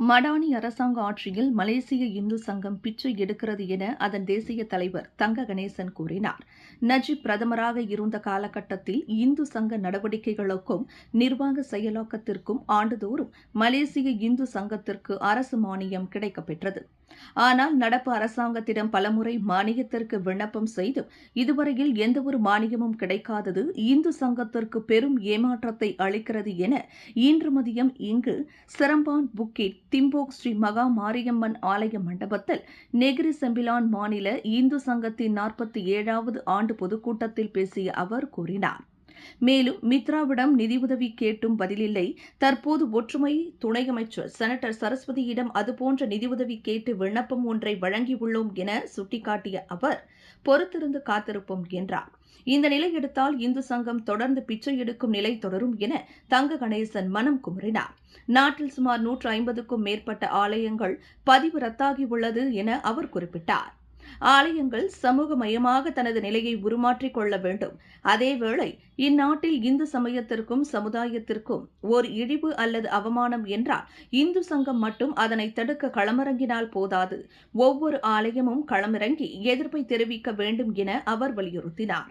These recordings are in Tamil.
மடானி அரசாங்க ஆட்சியில் மலேசிய இந்து சங்கம் பிச்சை எடுக்கிறது என அதன் தேசிய தலைவர் தங்க கணேசன் கூறினார். நஜீப் பிரதமராக இருந்த காலகட்டத்தில் இந்து சங்க நடவடிக்கைகளுக்கும் நிர்வாக செயலாக்கத்திற்கும் ஆண்டுதோறும் மலேசிய இந்து சங்கத்திற்கு அரசு மானியம் கிடைக்கப்பெற்றது. ஆனால் நடப்பு அரசாங்கத்திடம் பலமுறை மானியத்திற்கு விண்ணப்பம் செய்தும் இதுவரையில் எந்தவொரு மானியமும் கிடைக்காதது இந்து சங்கத்திற்கு பெரும் ஏமாற்றத்தை அளிக்கிறது என இன்று மதியம் இங்கு சிரம்பான் புக்கிட் திம்போக் ஸ்ரீ மகா மாரியம்மன் ஆலய மண்டபத்தில் நெகிரி செம்பிலான் மாநில இந்து சங்கத்தின் 47வது ஆண்டு பொதுக்கூட்டத்தில் பேசிய அவர் கூறினார். மேலும் மித்ராவிடம் நிதியுதவி கேட்டும் பதிலில்லை. தற்போது ஒற்றுமை துணை அமைச்சர் செனட்டர் சரஸ்வதியிடம் அதுபோன்ற நிதியுதவி கேட்டு விண்ணப்பம் ஒன்றை வழங்கியுள்ளோம் என சுட்டிக்காட்டிய அவர் பொறுத்திருந்து காத்திருப்போம் என்றார். இந்த நிலை எடுத்தால் இந்து சங்கம் தொடர்ந்து பிச்சை எடுக்கும் நிலை தொடரும் என தங்க கணேசன் மனம் குமுறினார். நாட்டில் சுமார் 150க்கும் மேற்பட்ட ஆலயங்கள் பதிவு ரத்தாகியுள்ளது என அவர் குறிப்பிட்டார். ஆலயங்கள் சமூகமயமாக தனது நிலையை உருமாற்றிக் கொள்ள வேண்டும். அதேவேளை இந்நாட்டில் இந்து சமயத்திற்கும் சமுதாயத்திற்கும் ஓர் இழிவு அல்லது அவமானம் என்றால் இந்து சங்கம் மட்டும் அதனை தடுக்க களமிறங்கினால் போதாது. ஒவ்வொரு ஆலயமும் களமிறங்கி எதிர்ப்பை தெரிவிக்க வேண்டும் என அவர் வலியுறுத்தினார்.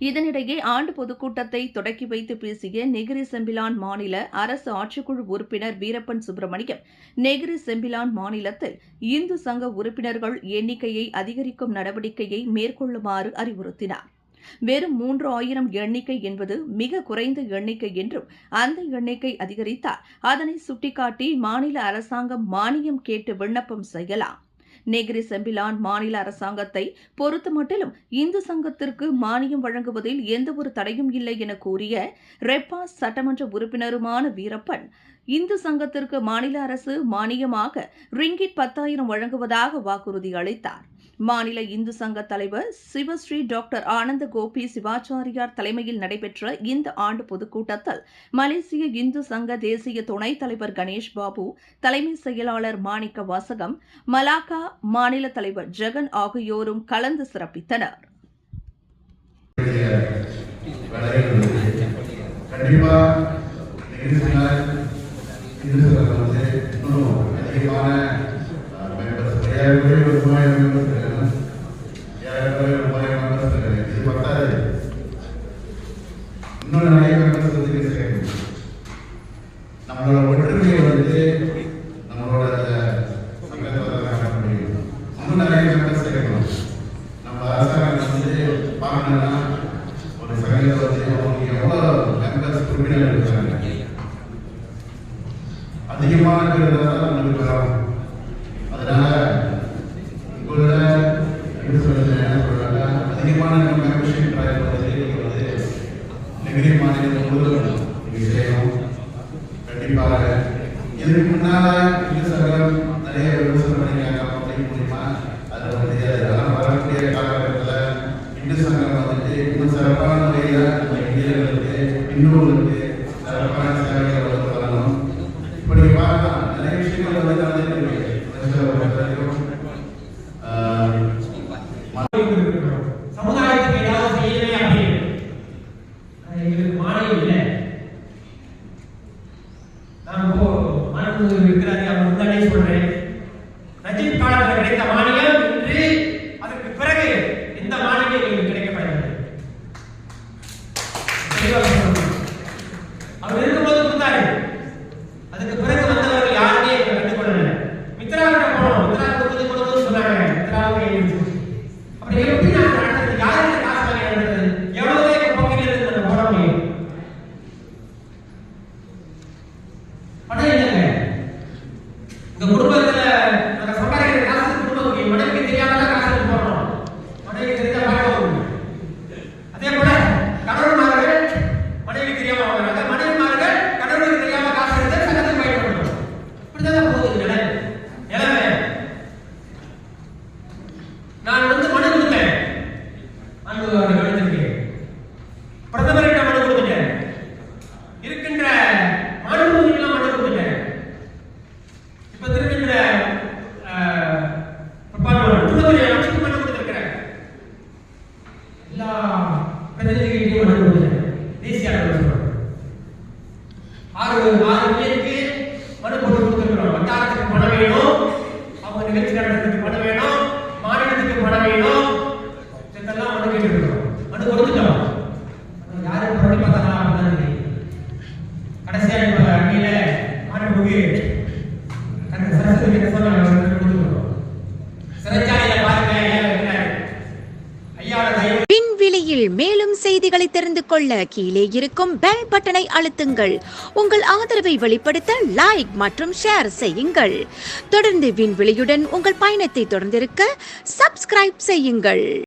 இதனிடையே ஆண்டு பொதுக்கூட்டத்தை தொடக்கி வைத்து பேசிய நெகிரி செம்பிலான் மாநில அரசு ஆட்சிக்குழு உறுப்பினர் வீரப்பன் சுப்பிரமணியம், நெகிரி செம்பிலான் மாநிலத்தில் இந்து சங்க உறுப்பினர்கள் எண்ணிக்கையை அதிகரிக்கும் நடவடிக்கையை மேற்கொள்ளுமாறு அறிவுறுத்தினார். வெறும் 3000 எண்ணிக்கை என்பது மிக குறைந்த எண்ணிக்கை என்றும் அந்த எண்ணிக்கை அதிகரித்தால் அதனை சுட்டிக்காட்டி மாநில அரசாங்கம் மானியம் கேட்டு விண்ணப்பம் செய்யலாம். நெகிரி செம்பிலான் மாநில அரசாங்கத்தை பொறுத்தமட்டிலும் இந்து சங்கத்திற்கு மானியம் வழங்குவதில் எந்தவொரு தடையும் இல்லை என கூறிய ரெப்பாஸ் சட்டமன்ற உறுப்பினருமான வீரப்பன், இந்து சங்கத்திற்கு மாநில அரசு மானியமாக ரிங்கிட் 10,000 வழங்குவதாக வாக்குறுதி அளித்தார். மாநில இந்து சங்க தலைவர் சிவஸ்ரீ டாக்டர் ஆனந்த கோபி சிவாச்சாரியார் தலைமையில் நடைபெற்ற இந்த ஆண்டு பொதுக்கூட்டத்தில் மலேசிய இந்து சங்க தேசிய துணைத் தலைவர் கணேஷ் பாபு, தலைமை செயலாளர் மாணிக்க வாசகம், மலாக்கா மாநில தலைவர் ஜெகன் ஆகியோரும் கலந்து சிறப்பித்தனர். நம்மளோட ஒற்றுமையை வந்து நம்மளோட சங்கத்தை முடியும். இன்னும் நிறைய மெம்பர்ஸ் சேர்க்கணும். நம்ம அரசாங்கம் வந்து பார்க்கணும்னா ஒரு சங்கத்தை வந்து அவங்க எவ்வளோ மெம்பர்ஸ் உறுப்பினர்கள் இருக்காங்க, அதிகமான பேர் தான் நம்மளுக்கு வரும். அதனால உங்களோட அதிகமான மெம்பர்ஷிப் ட்ரைவ் வந்து நெகிரி மாநிலத்தில் முழுவதும் செய்யணும். கண்டிப்பாக இதுக்கு முன்னால இந்து சங்கம் நிறைய விமர்சனம் பண்ணியிருக்காங்க மூலியமா. அதில் வந்து அதெல்லாம் வரக்கூடிய காலகட்டத்தில் இந்து சங்கம் வந்துட்டு இன்னும் சிறப்பான முறையில் நம்ம இந்தியர்களுக்கு இன்னொருக்கு சிறப்பான சேவைகளை வந்து வரணும். இப்படி பார்க்கலாம் நிறைய விஷயங்கள் வந்து நடந்துட்டு சமுதாயத்துக்கு ஏதாவது செய்யவே அப்படின்னு எங்களுக்கு மானியம் இல்லை. நான் இப்போ மாநில இருக்கிறாரு அவர் முன்னாடியே சொல்றேன், நஜீப் காலத்தில் கிடைத்த மானியம் இன்று அதற்கு பிறகு இந்த மானியம் எங்களுக்கு கிடைக்கப்படவில்லை. அவர் இருக்கும்போது கொடுத்தாரு, அதுக்கு பிறகு வந்தவர்கள் யாருமே கண்டுகொள்ளவில்லை. மித்ராவிடம் போனோம், மித்ராவுக்கு கொடுத்து சொன்னாங்க, மித்ராவுக்கு அப்படி எப்படி நான் நடந்தது, யாருக்கு காசு நடந்தது, எவ்வளவு போக்கில் இருந்து நம்ம போட முடியும்? பணம் இல்லைங்க. இந்த குடும்பத்துல நாங்க சம்பாதிக்கிற காசு குடும்பத்துக்கு மனைவிக்கு தெரியாம காசு போடுறோம், மனைவி தெரிஞ்சா பார்க்க. அதே போல கணவன்மார்கள் மனைவி தெரியாம வாங்குறாங்க, மனைவிமார்கள் கணவனுக்கு தெரியாம காசு எடுத்து சங்கத்தில் பயன்படுத்தணும். இப்படிதான் போகுது நிலைமை. நான் வந்து மனு கொடுத்தேன், பிரதமர்கிட்ட மனு கொடுத்துட்டேன், இருக்கின்ற மாநிலங்களுக்கெல்லாம் மனு கொடுத்துட்டேன். இப்ப இருக்கின்ற அமைச்சுக்கு மனு கொடுத்திருக்கிறேன், எல்லா பிரதிநிதிகளுக்கும் மனு கொடுத்துட்டேன். தேசிய அளவில் 6 பேருக்கு மனு போட்டு கொடுத்திருக்கிறோம். வகையில மாண்புமிகு அந்த சரஸ்வதி சிறைச்சாலையில பாருங்க ஐயாவோட தயவு. விண்வெளியில் மேலும் செய்திகளை தெரிந்து கொள்ள கீழே இருக்கும் பெல் பட்டனை அழுத்துங்கள். உங்கள் ஆதரவை வெளிப்படுத்த லைக் மற்றும் ஷேர் செய்யுங்கள். தொடர்ந்து விண்வெளியுடன் உங்கள் பயணத்தை தொடர்ந்திருக்க சப்ஸ்கிரைப் செய்யுங்கள்.